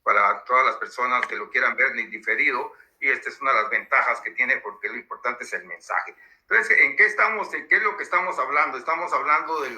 para todas las personas que lo quieran ver ni diferido, y esta es una de las ventajas que tiene, porque lo importante es el mensaje. Entonces, ¿en qué estamos? ¿En qué es lo que estamos hablando? Estamos hablando de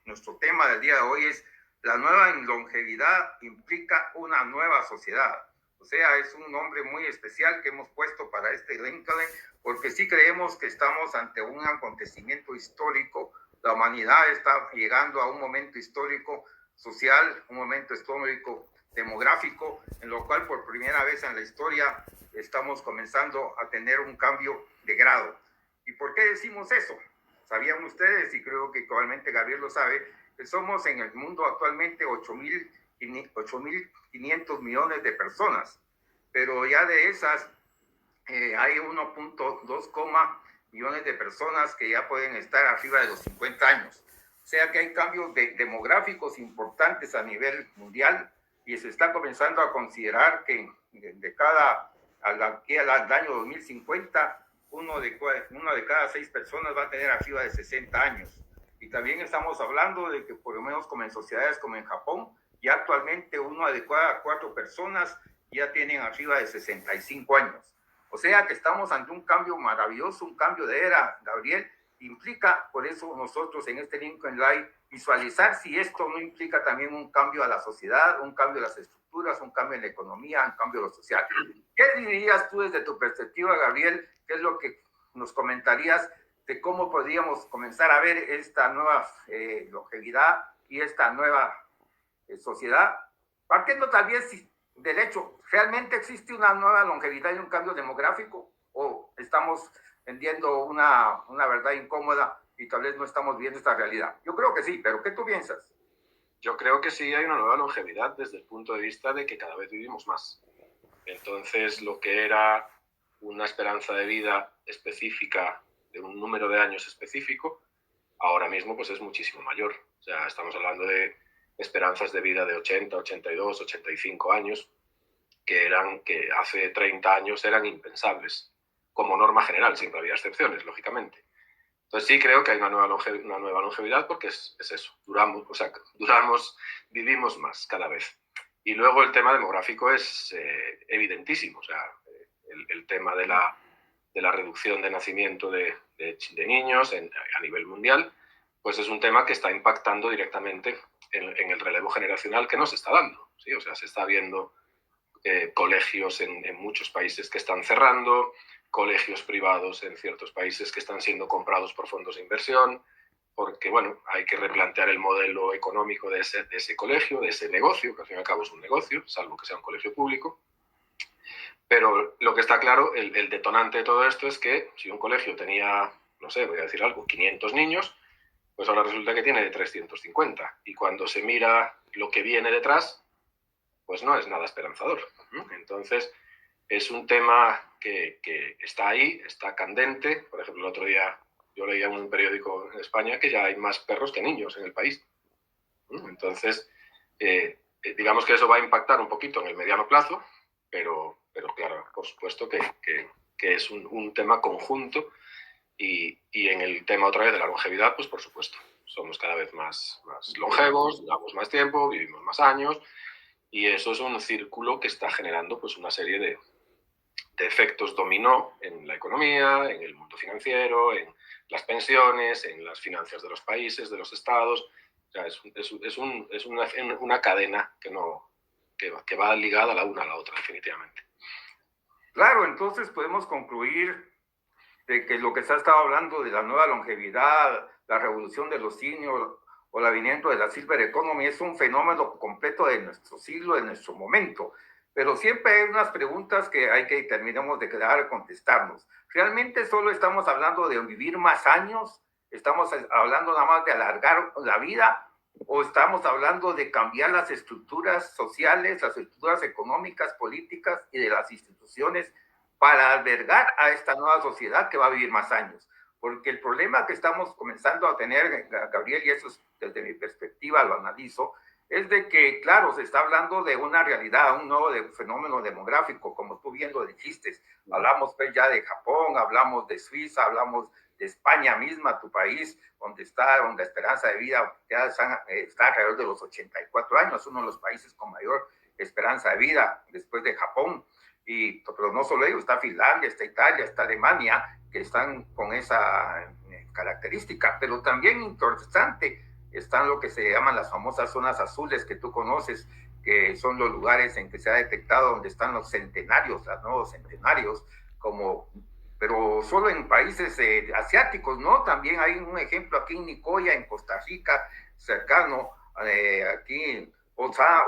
nuestro tema del día de hoy es: la nueva longevidad implica una nueva sociedad. O sea, es un nombre muy especial que hemos puesto para este Lincoln, porque sí creemos que estamos ante un acontecimiento histórico. La humanidad está llegando a un momento histórico social, un momento histórico demográfico, en lo cual por primera vez en la historia estamos comenzando a tener un cambio de grado. ¿Y por qué decimos eso? Sabían ustedes, y creo que probablemente Gabriel lo sabe, que somos en el mundo actualmente 8.500 millones de personas, pero ya de esas hay 1.2 millones de personas que ya pueden estar arriba de los 50 años. O sea que hay cambios demográficos importantes a nivel mundial, y se está comenzando a considerar que aquí al año 2050, una de cada 6 personas va a tener arriba de 60 años. Y también estamos hablando de que, por lo menos como en sociedades como en Japón, ya actualmente una de cada 4 personas ya tienen arriba de 65 años. O sea que estamos ante un cambio maravilloso, un cambio de era, Gabriel. Implica, por eso nosotros en este Lincoln Live, visualizar si esto no implica también un cambio a la sociedad, un cambio a las estructuras, un cambio en la economía, un cambio a lo social. ¿Qué dirías tú desde tu perspectiva, Gabriel? ¿Qué es lo que nos comentarías de cómo podríamos comenzar a ver esta nueva longevidad y esta nueva sociedad? Partiendo tal vez del hecho, ¿realmente existe una nueva longevidad y un cambio demográfico? ¿O estamos vendiendo una verdad incómoda y tal vez no estamos viendo esta realidad? Yo creo que sí, pero ¿qué tú piensas? Yo creo que sí hay una nueva longevidad desde el punto de vista de que cada vez vivimos más. Entonces, lo que era una esperanza de vida específica, de un número de años específico, ahora mismo pues es muchísimo mayor. O sea, estamos hablando de esperanzas de vida de 80, 82, 85 años, que hace 30 años eran impensables. Como norma general, siempre había excepciones, lógicamente. Entonces sí creo que hay una nueva longevidad porque es eso, vivimos más cada vez. Y luego el tema demográfico es evidentísimo, o sea, el tema de la reducción de nacimiento de niños a nivel mundial, pues es un tema que está impactando directamente en el relevo generacional que nos está dando, ¿sí? O sea, se está viendo colegios en muchos países que están cerrando, colegios privados en ciertos países que están siendo comprados por fondos de inversión, porque, bueno, hay que replantear el modelo económico de ese colegio, de ese negocio, que al fin y al cabo es un negocio, salvo que sea un colegio público. Pero lo que está claro, el detonante de todo esto es que si un colegio tenía, no sé, voy a decir algo, 500 niños, pues ahora resulta que tiene 350. Y cuando se mira lo que viene detrás, pues no es nada esperanzador. Entonces, es un tema que está ahí, está candente. Por ejemplo, el otro día yo leía en un periódico en España que ya hay más perros que niños en el país. Entonces, digamos que eso va a impactar un poquito en el mediano plazo, pero claro, por supuesto que es un tema conjunto. Y en el tema otra vez de la longevidad, pues por supuesto, somos cada vez más longevos, duramos más tiempo, vivimos más años, y eso es un círculo que está generando pues una serie de efectos dominó en la economía, en el mundo financiero, en las pensiones, en las finanzas de los países, de los estados. O sea, es una cadena que va ligada la una a la otra, definitivamente. Claro, entonces podemos concluir de que lo que se ha estado hablando de la nueva longevidad, la revolución de los seniors o el avivamiento de la silver economy es un fenómeno completo de nuestro siglo, de nuestro momento. Pero siempre hay unas preguntas que hay que terminemos de quedar contestarnos. ¿Realmente solo estamos hablando de vivir más años? ¿Estamos hablando nada más de alargar la vida? ¿O estamos hablando de cambiar las estructuras sociales, las estructuras económicas, políticas y de las instituciones para albergar a esta nueva sociedad que va a vivir más años? Porque el problema que estamos comenzando a tener, Gabriel, y eso es, desde mi perspectiva lo analizo, es de que, claro, se está hablando de una realidad, un nuevo fenómeno demográfico, como tú bien lo dijiste. Hablamos pues ya de Japón, hablamos de Suiza, hablamos de España misma, tu país, donde la esperanza de vida ya está alrededor de los 84 años, uno de los países con mayor esperanza de vida después de Japón. Pero no solo ellos, está Finlandia, está Italia, está Alemania, que están con esa característica, pero también interesante, están lo que se llaman las famosas zonas azules que tú conoces, que son los lugares en que se ha detectado donde están los centenarios, los nuevos centenarios, pero solo en países asiáticos, ¿no? También hay un ejemplo aquí en Nicoya, en Costa Rica, cercano, aquí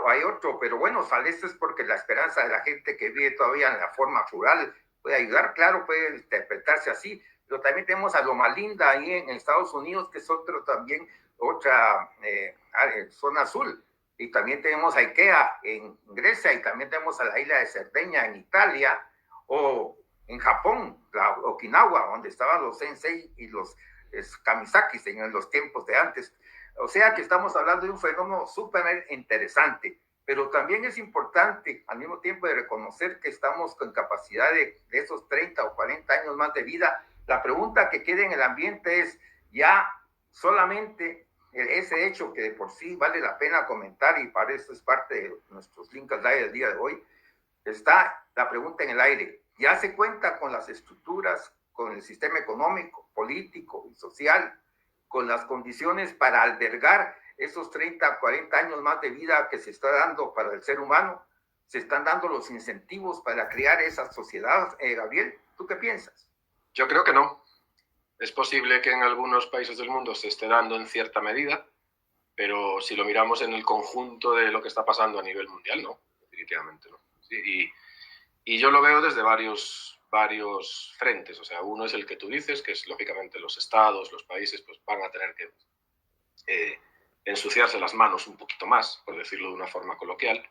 hay otro, pero bueno, esto es porque la esperanza de la gente que vive todavía en la forma rural puede ayudar, claro, puede interpretarse así, pero también tenemos a Loma Linda ahí en Estados Unidos, que es otra zona azul, y también tenemos a Ikea en Grecia, y también tenemos a la isla de Cerdeña en Italia, o en Japón, la Okinawa, donde estaban los sensei y los kamisakis en los tiempos de antes. O sea que estamos hablando de un fenómeno súper interesante, pero también es importante al mismo tiempo de reconocer que estamos con capacidad de esos 30 o 40 años más de vida. La pregunta que queda en el ambiente es ya solamente ese hecho que de por sí vale la pena comentar, y para eso es parte de nuestros links al aire del día de hoy, está la pregunta en el aire. ¿Ya se cuenta con las estructuras, con el sistema económico, político y social, con las condiciones para albergar esos 30, 40 años más de vida que se está dando para el ser humano? ¿Se están dando los incentivos para crear esa sociedad, Gabriel? ¿Tú qué piensas? Yo creo que no. Es posible que en algunos países del mundo se esté dando en cierta medida, pero si lo miramos en el conjunto de lo que está pasando a nivel mundial, no, definitivamente no. Sí, y yo lo veo desde varios frentes. O sea, uno es el que tú dices, que es lógicamente los estados, los países, pues van a tener que ensuciarse las manos un poquito más, por decirlo de una forma coloquial.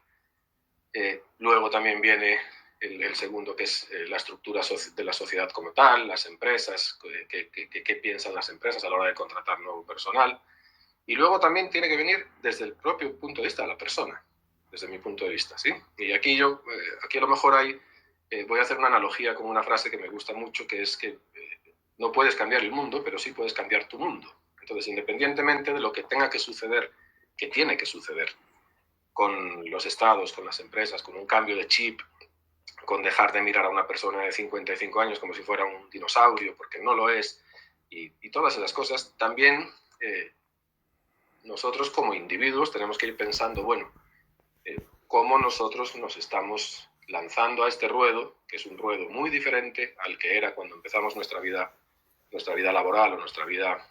Luego también viene el segundo, que es la estructura de la sociedad como tal, las empresas, qué piensan las empresas a la hora de contratar nuevo personal. Y luego también tiene que venir desde el propio punto de vista de la persona, desde mi punto de vista, ¿sí? Y aquí aquí a lo mejor voy a hacer una analogía con una frase que me gusta mucho, que es que no puedes cambiar el mundo, pero sí puedes cambiar tu mundo. Entonces, independientemente de lo que tenga que suceder, que tiene que suceder con los estados, con las empresas, con un cambio de chip, con dejar de mirar a una persona de 55 años como si fuera un dinosaurio, porque no lo es, y todas esas cosas, también nosotros como individuos tenemos que ir pensando, bueno, cómo nosotros nos estamos lanzando a este ruedo, que es un ruedo muy diferente al que era cuando empezamos nuestra vida laboral o nuestra vida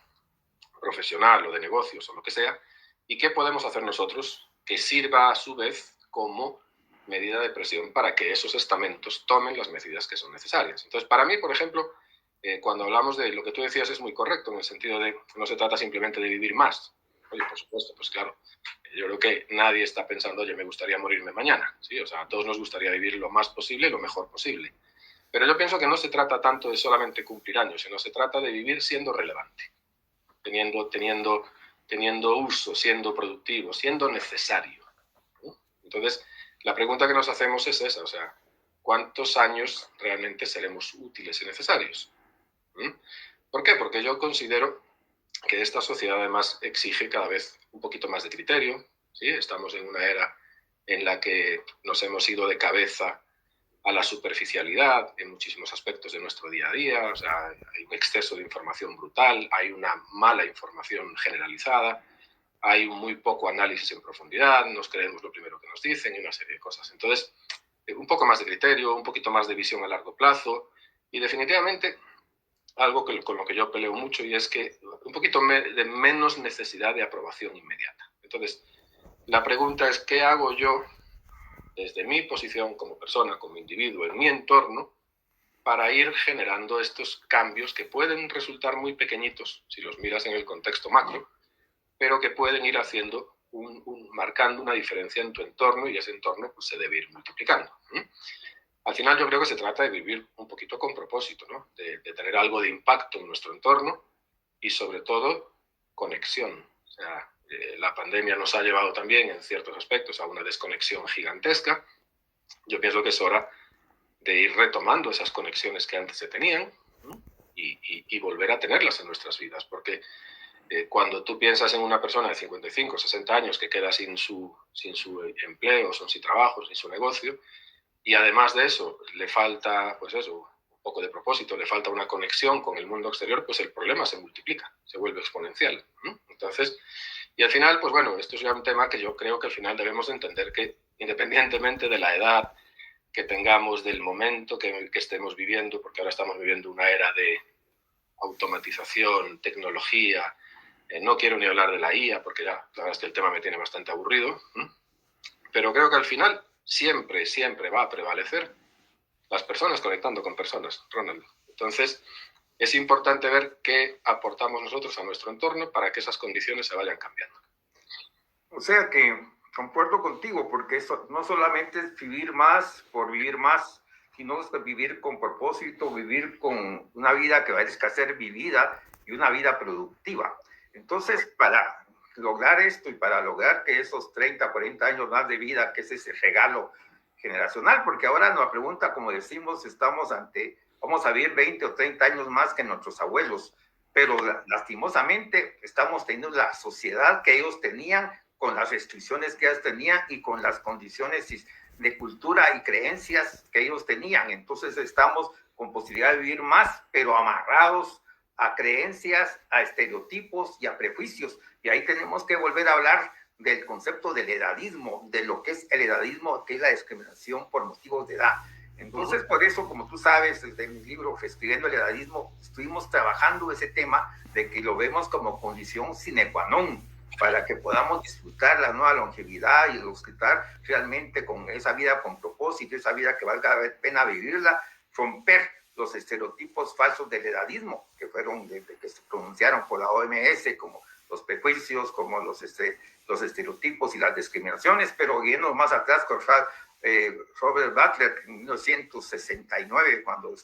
profesional o de negocios o lo que sea, y qué podemos hacer nosotros que sirva a su vez como medida de presión para que esos estamentos tomen las medidas que son necesarias. Entonces, para mí, por ejemplo, cuando hablamos de lo que tú decías es muy correcto, en el sentido de que no se trata simplemente de vivir más. Oye, por supuesto, pues claro, yo creo que nadie está pensando, oye, me gustaría morirme mañana, ¿sí? O sea, a todos nos gustaría vivir lo más posible y lo mejor posible. Pero yo pienso que no se trata tanto de solamente cumplir años, sino se trata de vivir siendo relevante, teniendo uso, siendo productivo, siendo necesario, ¿no? Entonces, la pregunta que nos hacemos es esa, o sea, ¿cuántos años realmente seremos útiles y necesarios? ¿Por qué? Porque yo considero que esta sociedad además exige cada vez un poquito más de criterio, ¿sí? Estamos en una era en la que nos hemos ido de cabeza a la superficialidad en muchísimos aspectos de nuestro día a día. O sea, hay un exceso de información brutal, hay una mala información generalizada, hay muy poco análisis en profundidad, nos creemos lo primero que nos dicen y una serie de cosas. Entonces, un poco más de criterio, un poquito más de visión a largo plazo y definitivamente algo con lo que yo peleo mucho, y es que un poquito de menos necesidad de aprobación inmediata. Entonces, la pregunta es, ¿qué hago yo desde mi posición como persona, como individuo, en mi entorno, para ir generando estos cambios que pueden resultar muy pequeñitos, si los miras en el contexto macro, pero que pueden ir haciendo marcando una diferencia en tu entorno, y ese entorno pues, se debe ir multiplicando. Al final yo creo que se trata de vivir un poquito con propósito, ¿no? De tener algo de impacto en nuestro entorno y sobre todo conexión. O sea, La pandemia nos ha llevado también, en ciertos aspectos, a una desconexión gigantesca. Yo pienso que es hora de ir retomando esas conexiones que antes se tenían, ¿no? y volver a tenerlas en nuestras vidas, porque cuando tú piensas en una persona de 55, 60 años que queda sin su empleo, sin trabajo, sin su negocio, y además de eso le falta, pues eso, un poco de propósito, le falta una conexión con el mundo exterior, pues el problema se multiplica, se vuelve exponencial, ¿no? Entonces, y al final, pues bueno, esto es ya un tema que yo creo que al final debemos entender que independientemente de la edad que tengamos, del momento que estemos viviendo, porque ahora estamos viviendo una era de automatización, tecnología, no quiero ni hablar de la IA, porque ya la verdad es que el tema me tiene bastante aburrido, ¿no? Pero creo que al final siempre, siempre va a prevalecer las personas conectando con personas, Ronald. Entonces, es importante ver qué aportamos nosotros a nuestro entorno para que esas condiciones se vayan cambiando. O sea que concuerdo contigo, porque eso no solamente es vivir más por vivir más, sino es vivir con propósito, vivir con una vida que merezca ser vivida y una vida productiva. Entonces, para lograr esto y para lograr que esos 30, 40 años más de vida, que es ese regalo generacional, porque ahora nos pregunta, como decimos, vamos a vivir 20 o 30 años más que nuestros abuelos, pero lastimosamente estamos teniendo la sociedad que ellos tenían, con las restricciones que ellos tenían y con las condiciones de cultura y creencias que ellos tenían. Entonces estamos con posibilidad de vivir más, pero amarrados a creencias, a estereotipos y a prejuicios. Y ahí tenemos que volver a hablar del concepto del edadismo, de lo que es el edadismo, que es la discriminación por motivos de edad. Entonces, por eso, como tú sabes, desde mi libro Escribiendo el Edadismo, estuvimos trabajando ese tema de que lo vemos como condición sine qua non para que podamos disfrutar la nueva longevidad y disfrutar realmente con esa vida con propósito, esa vida que valga la pena vivirla, romper los estereotipos falsos del edadismo que se pronunciaron por la OMS, como los prejuicios, como los estereotipos y las discriminaciones, pero yendo más atrás con Robert Butler en 1969, cuando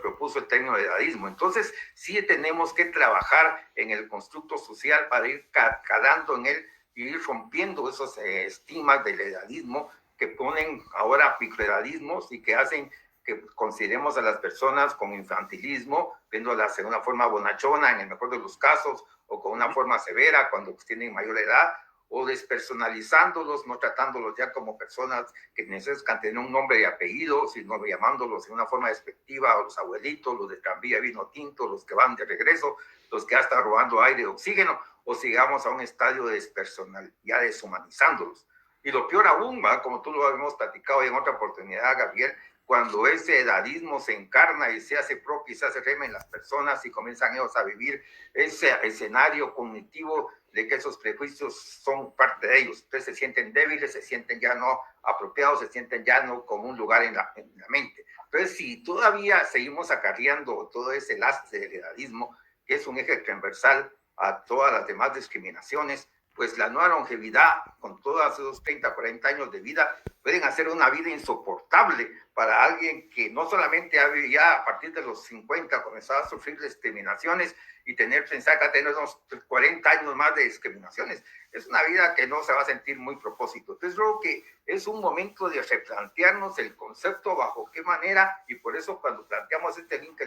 propuso el término de edadismo. Entonces, sí tenemos que trabajar en el constructo social para ir calando en él y ir rompiendo esos estigmas del edadismo que ponen ahora microedadismos y que hacen que consideremos a las personas con infantilismo, viéndolas en una forma bonachona en el mejor de los casos, o con una forma severa cuando tienen mayor edad, o despersonalizándolos, no tratándolos ya como personas que necesitan tener un nombre y apellido, sino llamándolos en una forma despectiva, a los abuelitos, los de tranvía vino tinto, los que van de regreso, los que ya están robando aire y oxígeno, o sigamos a un estadio despersonal, ya deshumanizándolos. Y lo peor aún, ¿va? Como tú lo habíamos platicado en otra oportunidad, Gabriel, cuando ese edadismo se encarna y se hace propio y se hace rema en las personas y comienzan ellos a vivir ese escenario cognitivo de que esos prejuicios son parte de ellos. Entonces se sienten débiles, se sienten ya no apropiados, se sienten ya no con un lugar en la mente. Entonces, si todavía seguimos acarreando todo ese lastre del edadismo, que es un eje transversal a todas las demás discriminaciones, pues la nueva longevidad, con todos esos 30, 40 años de vida, pueden hacer una vida insoportable para alguien que no solamente ya a partir de los 50 comenzaba a sufrir discriminaciones y pensar que va a tener unos 40 años más de discriminaciones. Es una vida que no se va a sentir muy propósito. Entonces creo que es un momento de replantearnos el concepto, bajo qué manera, y por eso cuando planteamos este link,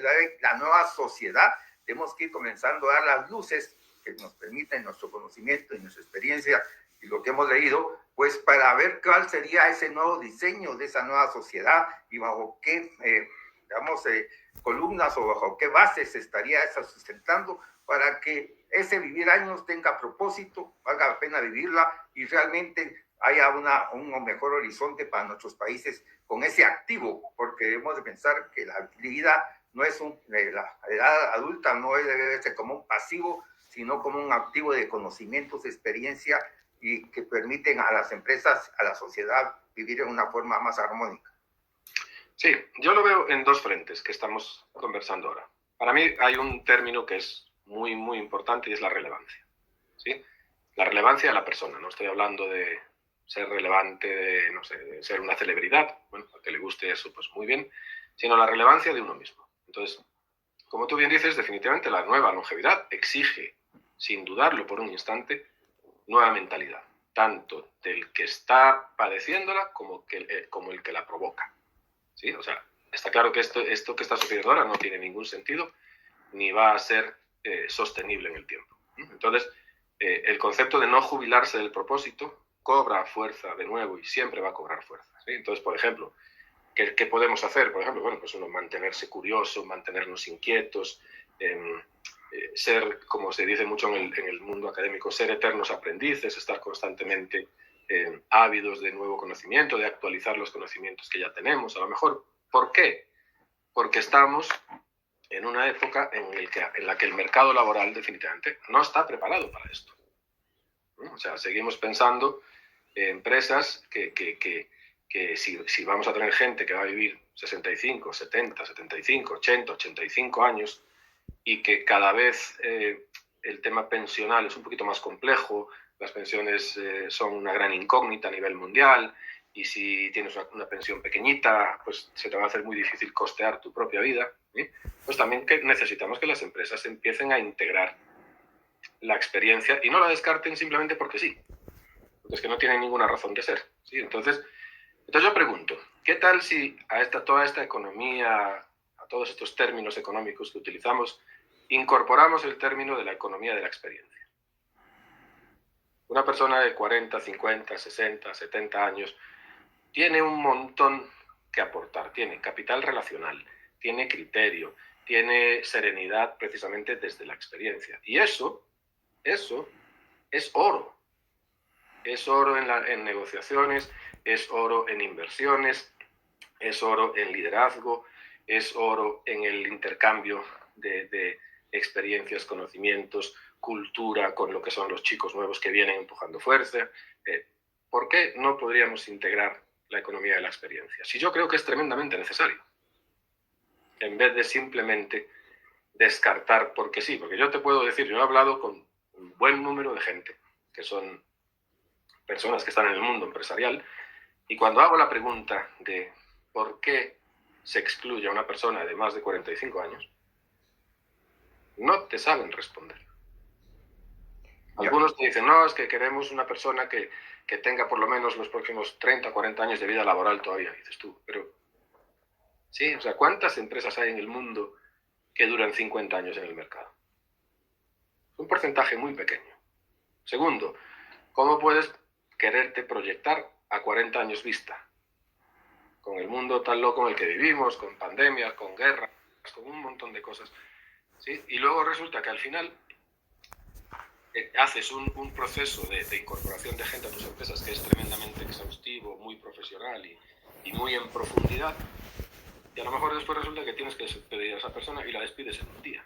la nueva sociedad, tenemos que ir comenzando a dar las luces que nos permiten nuestro conocimiento y nuestra experiencia y lo que hemos leído, pues para ver cuál sería ese nuevo diseño de esa nueva sociedad y bajo qué, columnas o bajo qué bases estaría esa sustentando para que ese vivir años tenga propósito, valga la pena vivirla y realmente haya un mejor horizonte para nuestros países con ese activo, porque debemos de pensar que la vida no es la edad adulta no debe ser como un pasivo, sino como un activo de conocimientos, de experiencia y que permiten a las empresas, a la sociedad, vivir en una forma más armónica. Sí, yo lo veo en dos frentes que estamos conversando ahora. Para mí hay un término que es muy, muy importante y es la relevancia. ¿Sí? La relevancia de la persona. No estoy hablando de ser relevante, de ser una celebridad, bueno, al que le guste eso, pues muy bien, sino la relevancia de uno mismo. Entonces, como tú bien dices, definitivamente la nueva longevidad exige sin dudarlo por un instante, nueva mentalidad, tanto del que está padeciéndola como el que la provoca. ¿Sí? O sea, está claro que esto que está sucediendo ahora no tiene ningún sentido ni va a ser sostenible en el tiempo. Entonces, el concepto de no jubilarse del propósito cobra fuerza de nuevo y siempre va a cobrar fuerza. ¿Sí? Entonces, por ejemplo, ¿qué podemos hacer? Por ejemplo, bueno, pues uno mantenerse curioso, mantenernos inquietos, ser, como se dice mucho en el mundo académico, ser eternos aprendices, estar constantemente ávidos de nuevo conocimiento, de actualizar los conocimientos que ya tenemos, a lo mejor. ¿Por qué? Porque estamos en una época en la que el mercado laboral definitivamente no está preparado para esto. O sea, seguimos pensando en empresas que si vamos a tener gente que va a vivir 65, 70, 75, 80, 85 años y que cada vez el tema pensional es un poquito más complejo, las pensiones son una gran incógnita a nivel mundial y si tienes una pensión pequeñita, pues se te va a hacer muy difícil costear tu propia vida. ¿Sí? Pues también que necesitamos que las empresas empiecen a integrar la experiencia y no la descarten simplemente porque sí. Porque es que no tienen ninguna razón de ser. ¿Sí? Entonces yo pregunto, ¿qué tal si toda esta economía, a todos estos términos económicos que utilizamos, incorporamos el término de la economía de la experiencia? Una persona de 40, 50, 60, 70 años tiene un montón que aportar, tiene capital relacional, tiene criterio, tiene serenidad precisamente desde la experiencia. Y eso es oro. Es oro en negociaciones, es oro en inversiones, es oro en liderazgo, es oro en el intercambio de experiencias, conocimientos, cultura con lo que son los chicos nuevos que vienen empujando fuerza. ¿Por qué no podríamos integrar la economía de la experiencia? Si yo creo que es tremendamente necesario, en vez de simplemente descartar porque sí, porque yo te puedo decir, yo he hablado con un buen número de gente que son personas que están en el mundo empresarial y cuando hago la pregunta de por qué se excluye a una persona de más de 45 años, no te saben responder. Algunos te dicen, no, es que queremos una persona que tenga por lo menos los próximos 30, 40 años de vida laboral todavía. Y dices tú, pero sí, o sea, ¿cuántas empresas hay en el mundo que duran 50 años en el mercado? Es un porcentaje muy pequeño. Segundo, ¿cómo puedes quererte proyectar a 40 años vista? Con el mundo tan loco en el que vivimos, con pandemias, con guerras, con un montón de cosas. ¿Sí? Y luego resulta que al final haces un proceso de incorporación de gente a tus empresas que es tremendamente exhaustivo, muy profesional y muy en profundidad, y a lo mejor después resulta que tienes que despedir a esa persona y la despides en un día.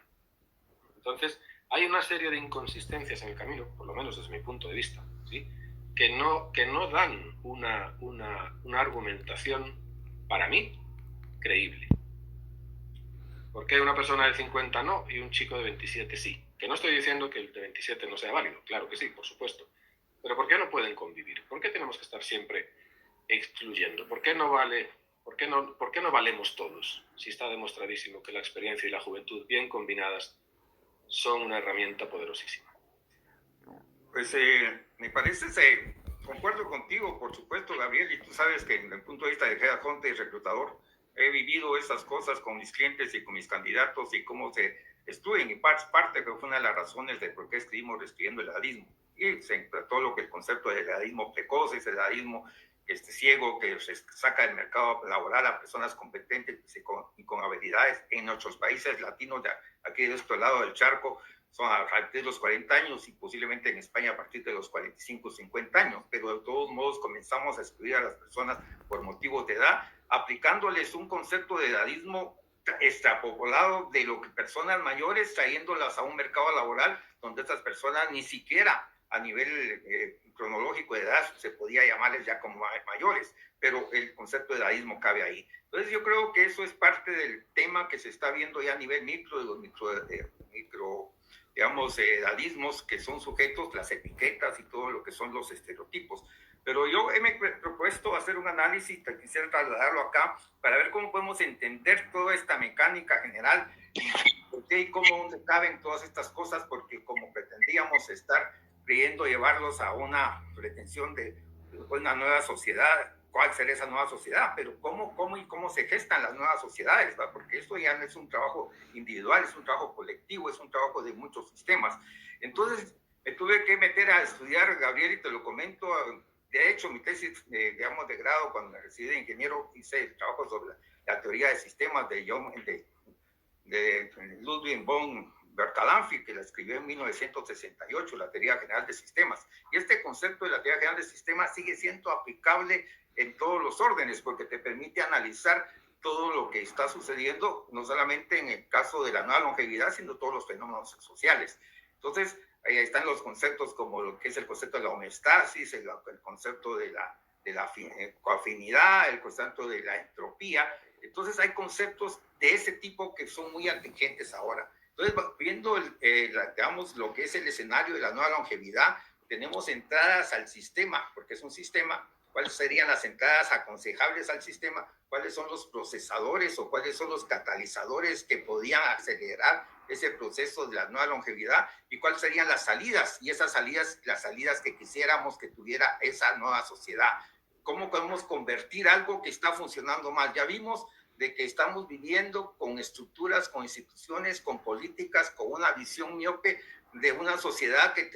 Entonces, hay una serie de inconsistencias en el camino, por lo menos desde mi punto de vista, ¿sí? que no dan una argumentación, para mí, creíble. ¿Por qué una persona de 50 no y un chico de 27 sí? Que no estoy diciendo que el de 27 no sea válido, claro que sí, por supuesto. Pero ¿por qué no pueden convivir? ¿Por qué tenemos que estar siempre excluyendo? ¿Por qué no valemos todos? Si está demostradísimo que la experiencia y la juventud bien combinadas son una herramienta poderosísima. Pues me parece, concuerdo contigo, por supuesto, Gabriel, y tú sabes que desde el punto de vista de headhunter y reclutador, he vivido esas cosas con mis clientes y con mis candidatos y cómo estuve en parte que fue una de las razones de por qué escribimos Reescribiendo el Edadismo. Y se trató lo que el concepto del edadismo precoz, ese edadismo ciego que se saca del mercado laboral a personas competentes y con habilidades en nuestros países latinos, aquí de este lado del charco, son a partir de los 40 años y posiblemente en España a partir de los 45, 50 años, pero de todos modos comenzamos a excluir a las personas por motivos de edad, aplicándoles un concepto de edadismo extrapolado de lo que personas mayores, trayéndolas a un mercado laboral donde estas personas ni siquiera a nivel cronológico de edad se podía llamarles ya como mayores, pero el concepto de edadismo cabe ahí. Entonces yo creo que eso es parte del tema que se está viendo ya a nivel micro, de los micro digamos, edadismos que son sujetos, las etiquetas y todo lo que son los estereotipos. Pero yo me he propuesto hacer un análisis, que quisiera trasladarlo acá, para ver cómo podemos entender toda esta mecánica general, pregunté, ¿y cómo caben todas estas cosas? Porque como pretendíamos estar creyendo llevarlos a una pretensión de una nueva sociedad, ¿cuál será esa nueva sociedad? Pero ¿cómo se gestan las nuevas sociedades? ¿Va? Porque esto ya no es un trabajo individual, es un trabajo colectivo, es un trabajo de muchos sistemas. Entonces me tuve que meter a estudiar, Gabriel, y te lo comento. De hecho, mi tesis, digamos, de grado, cuando me recibí de ingeniero, hice el trabajo sobre la teoría de sistemas de Ludwig von Bertalanffy, que la escribió en 1968, la teoría general de sistemas. Y este concepto de la teoría general de sistemas sigue siendo aplicable en todos los órdenes, porque te permite analizar todo lo que está sucediendo, no solamente en el caso de la nueva longevidad, sino todos los fenómenos sociales. Entonces, ahí están los conceptos como lo que es el concepto de la homeostasis, el concepto de la coafinidad, el concepto de la entropía. Entonces, hay conceptos de ese tipo que son muy atingentes ahora. Entonces, viendo, digamos, lo que es el escenario de la nueva longevidad, tenemos entradas al sistema, porque es un sistema. ¿Cuáles serían las entradas aconsejables al sistema? ¿Cuáles son los procesadores o cuáles son los catalizadores que podían acelerar ese proceso de la nueva longevidad? ¿Y cuáles serían las salidas? Y esas salidas, las salidas que quisiéramos que tuviera esa nueva sociedad. ¿Cómo podemos convertir algo que está funcionando mal? Ya vimos de que estamos viviendo con estructuras, con instituciones, con políticas, con una visión miope de una sociedad que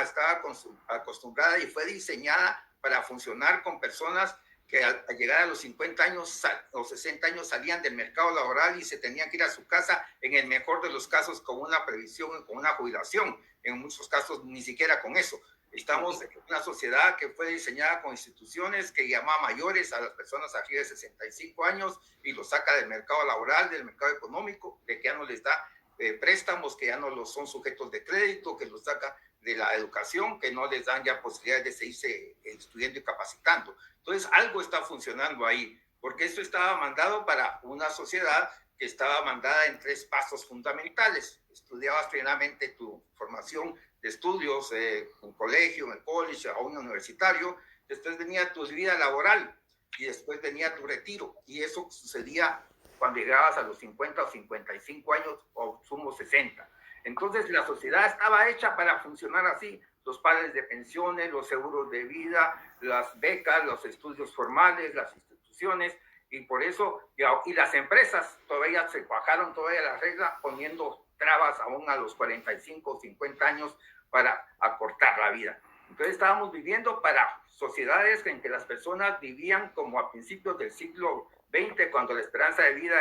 estaba acostumbrada y fue diseñada para funcionar con personas que al llegar a los 50 años o 60 años salían del mercado laboral y se tenían que ir a su casa, en el mejor de los casos con una previsión, con una jubilación, en muchos casos ni siquiera con eso. Estamos en una sociedad que fue diseñada con instituciones que llama mayores a las personas arriba de 65 años y los saca del mercado laboral, del mercado económico, de que ya no les da préstamos, que ya no los son sujetos de crédito, que los saca de la educación, que no les dan ya posibilidades de seguirse estudiando y capacitando. Entonces, algo está funcionando ahí, porque esto estaba mandado para una sociedad que estaba mandada en 3 pasos fundamentales. Estudiabas plenamente tu formación de estudios, en colegio, en el college, a un universitario, después venía tu vida laboral y después venía tu retiro. Y eso sucedía cuando llegabas a los 50 o 55 años o sumo 60. Entonces la sociedad estaba hecha para funcionar así. Los padres de pensiones, los seguros de vida, las becas, los estudios formales, las instituciones, y por eso, y las empresas todavía se bajaron todavía la regla poniendo trabas aún a los 45 o 50 años para acortar la vida. Entonces estábamos viviendo para sociedades en que las personas vivían como a principios del siglo XX, cuando la esperanza de vida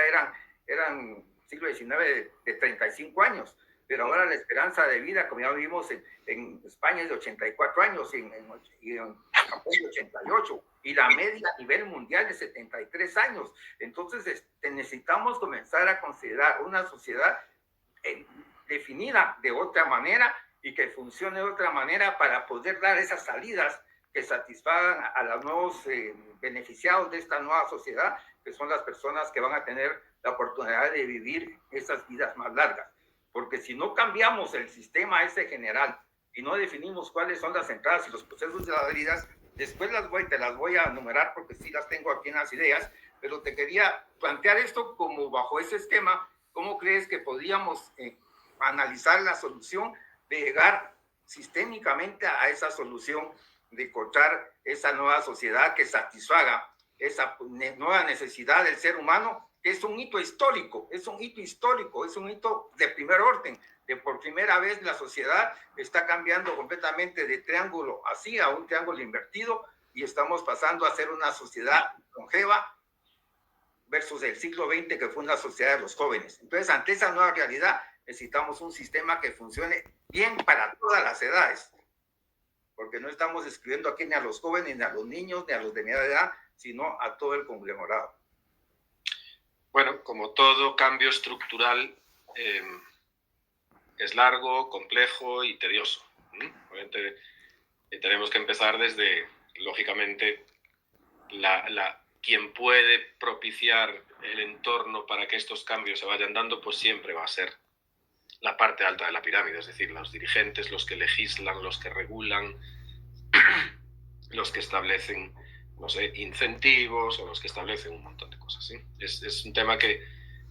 eran siglo XIX de 35 años. Pero ahora la esperanza de vida, como ya vimos en España, es de 84 años y en Japón de 88, y la media a nivel mundial de 73 años. Entonces necesitamos comenzar a considerar una sociedad definida de otra manera y que funcione de otra manera para poder dar esas salidas que satisfagan a los nuevos beneficiados de esta nueva sociedad, que son las personas que van a tener la oportunidad de vivir esas vidas más largas. Porque si no cambiamos el sistema ese general y no definimos cuáles son las entradas y los procesos de las vidas, después te las voy a enumerar porque sí las tengo aquí en las ideas, pero te quería plantear esto como bajo ese esquema. ¿Cómo crees que podríamos analizar la solución de llegar sistémicamente a esa solución de encontrar esa nueva sociedad que satisfaga esa nueva necesidad del ser humano? Es un hito histórico, es un hito de primer orden, de por primera vez la sociedad está cambiando completamente de triángulo así a un triángulo invertido y estamos pasando a ser una sociedad longeva versus el siglo XX, que fue una sociedad de los jóvenes. Entonces, ante esa nueva realidad, necesitamos un sistema que funcione bien para todas las edades, porque no estamos escribiendo aquí ni a los jóvenes, ni a los niños, ni a los de media edad, sino a todo el conglomerado. Bueno, como todo cambio estructural, es largo, complejo y tedioso. Obviamente, tenemos que empezar desde, lógicamente, quien puede propiciar el entorno para que estos cambios se vayan dando, pues siempre va a ser la parte alta de la pirámide, es decir, los dirigentes, los que legislan, los que regulan, los que establecen, no sé, incentivos o los que establecen un montón de cosas, ¿sí? Es un tema que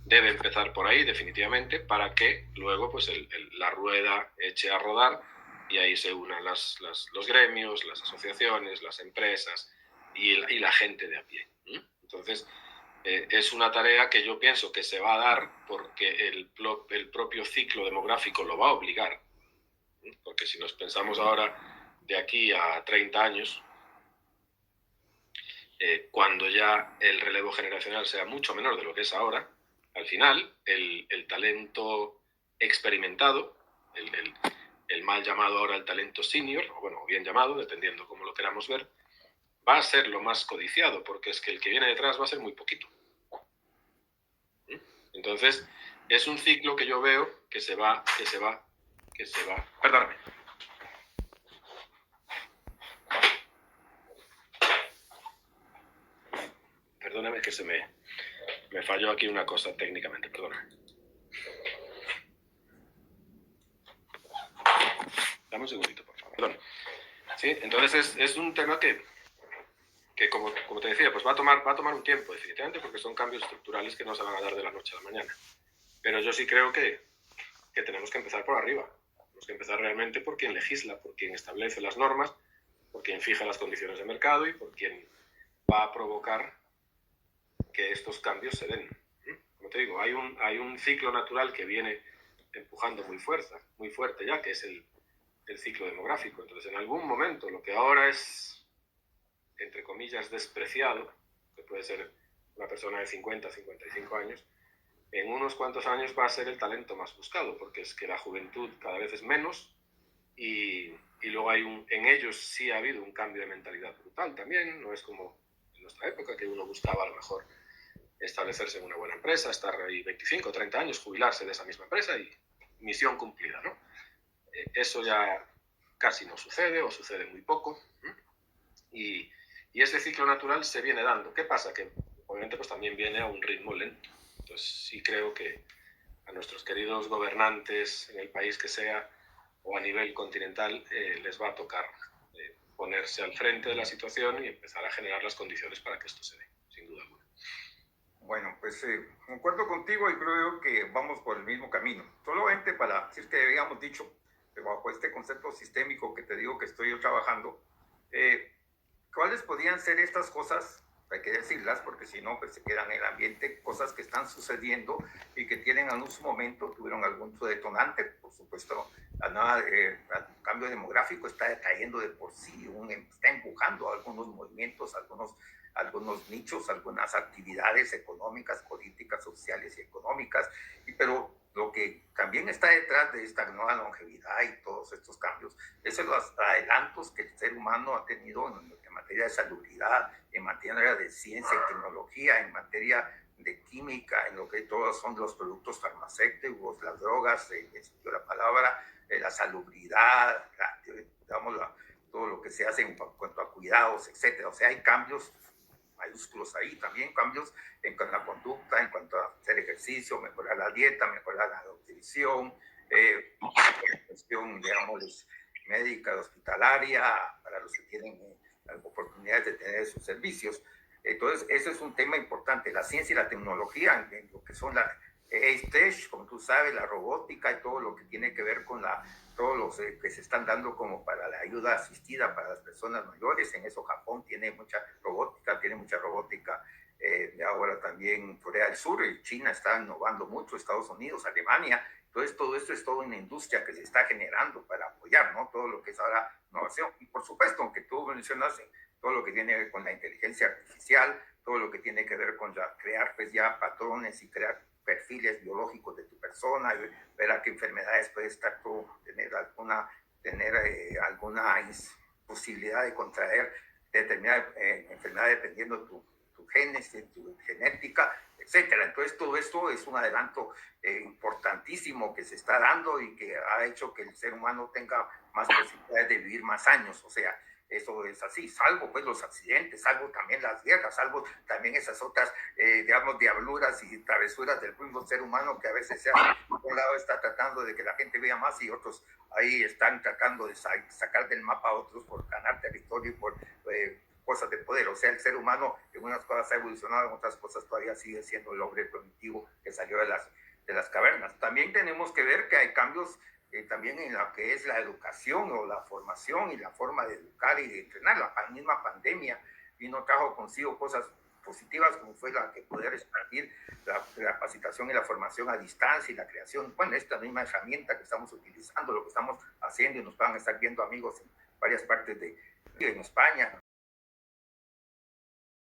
debe empezar por ahí definitivamente para que luego pues la rueda eche a rodar y ahí se unan los gremios, las asociaciones, las empresas y la gente de a pie. Entonces, es una tarea que yo pienso que se va a dar porque el propio ciclo demográfico lo va a obligar. Porque si nos pensamos ahora de aquí a 30 años, cuando ya el relevo generacional sea mucho menor de lo que es ahora, al final el talento experimentado, el mal llamado ahora el talento senior, o bueno, bien llamado, dependiendo cómo lo queramos ver, va a ser lo más codiciado, porque es que el que viene detrás va a ser muy poquito. Entonces, es un ciclo que yo veo que se va. Perdóname. Perdóname que se me falló aquí una cosa técnicamente, perdóname. Dame un segundito, por favor. Perdón. Sí, entonces es un tema que como te decía, pues va a tomar un tiempo, definitivamente, porque son cambios estructurales que no se van a dar de la noche a la mañana. Pero yo sí creo que tenemos que empezar por arriba. Tenemos que empezar realmente por quien legisla, por quien establece las normas, por quien fija las condiciones de mercado y por quien va a provocar que estos cambios se den. Como te digo, hay un ciclo natural que viene empujando muy fuerte ya, que es el ciclo demográfico. Entonces, en algún momento, lo que ahora es, entre comillas, despreciado, que puede ser una persona de 50, 55 años, en unos cuantos años va a ser el talento más buscado, porque es que la juventud cada vez es menos y luego en ellos sí ha habido un cambio de mentalidad brutal también. No es como en nuestra época, que uno buscaba a lo mejor establecerse en una buena empresa, estar ahí 25 o 30 años, jubilarse de esa misma empresa y misión cumplida, ¿no? Eso ya casi no sucede o sucede muy poco. Y ese ciclo natural se viene dando. ¿Qué pasa? Que obviamente pues también viene a un ritmo lento. Entonces sí creo que a nuestros queridos gobernantes en el país que sea o a nivel continental les va a tocar ponerse al frente de la situación y empezar a generar las condiciones para que esto se dé, sin duda alguna. Bueno, pues concuerdo contigo y creo que vamos por el mismo camino. Solamente para decir que habíamos dicho, bajo este concepto sistémico que te digo que estoy yo trabajando, ¿cuáles podrían ser estas cosas? Hay que decirlas porque si no, pues se quedan en el ambiente, cosas que están sucediendo y que tienen en su momento, tuvieron algún detonante. Por supuesto, el cambio demográfico está trayendo de por sí, está empujando algunos movimientos, algunos nichos, algunas actividades económicas, políticas, sociales y económicas, pero lo que también está detrás de esta nueva longevidad y todos estos cambios es los adelantos que el ser humano ha tenido en materia de salubridad, en materia de ciencia y tecnología, en materia de química, en lo que todos son los productos farmacéuticos, las drogas, la palabra, la salubridad, todo lo que se hace en cuanto a cuidados, etcétera. O sea, hay cambios mayúsculos ahí, también cambios en la conducta, en cuanto a hacer ejercicio, mejorar la dieta, mejorar la nutrición, cuestión, digamos, médica, hospitalaria, para los que tienen oportunidades de tener sus servicios. Entonces, ese es un tema importante, la ciencia y la tecnología, en lo que son la Stage, como tú sabes, la robótica y todo lo que tiene que ver con todos los que se están dando como para la ayuda asistida para las personas mayores. En eso Japón tiene mucha robótica. Ahora también Corea del Sur y China están innovando mucho, Estados Unidos, Alemania. Entonces, todo esto es toda una industria que se está generando para apoyar, ¿no? Todo lo que es ahora innovación. Y por supuesto, aunque tú mencionas todo lo que tiene que ver con la inteligencia artificial, todo lo que tiene que ver con crear pues ya patrones y crear perfiles biológicos de tu persona, ver a qué enfermedades puede estar tú, tener alguna posibilidad de contraer determinada enfermedad dependiendo de tu genes, de tu genética, etcétera. Entonces todo esto es un adelanto importantísimo que se está dando y que ha hecho que el ser humano tenga más posibilidades de vivir más años. O sea, eso es así, salvo pues los accidentes, salvo también las guerras, salvo también esas otras, digamos, diabluras y travesuras del mismo ser humano que a veces por un lado está tratando de que la gente vea más y otros ahí están tratando de sacar del mapa a otros por ganar territorio y por cosas de poder. O sea, el ser humano en unas cosas ha evolucionado, en otras cosas todavía sigue siendo el hombre primitivo que salió de las cavernas. También tenemos que ver que hay cambios también en lo que es la educación o la formación y la forma de educar y de entrenar. La misma pandemia trajo consigo cosas positivas, como fue la que poder expandir la capacitación y la formación a distancia y la creación, bueno, esta misma herramienta que estamos utilizando, lo que estamos haciendo, y nos van a estar viendo amigos en varias partes en España,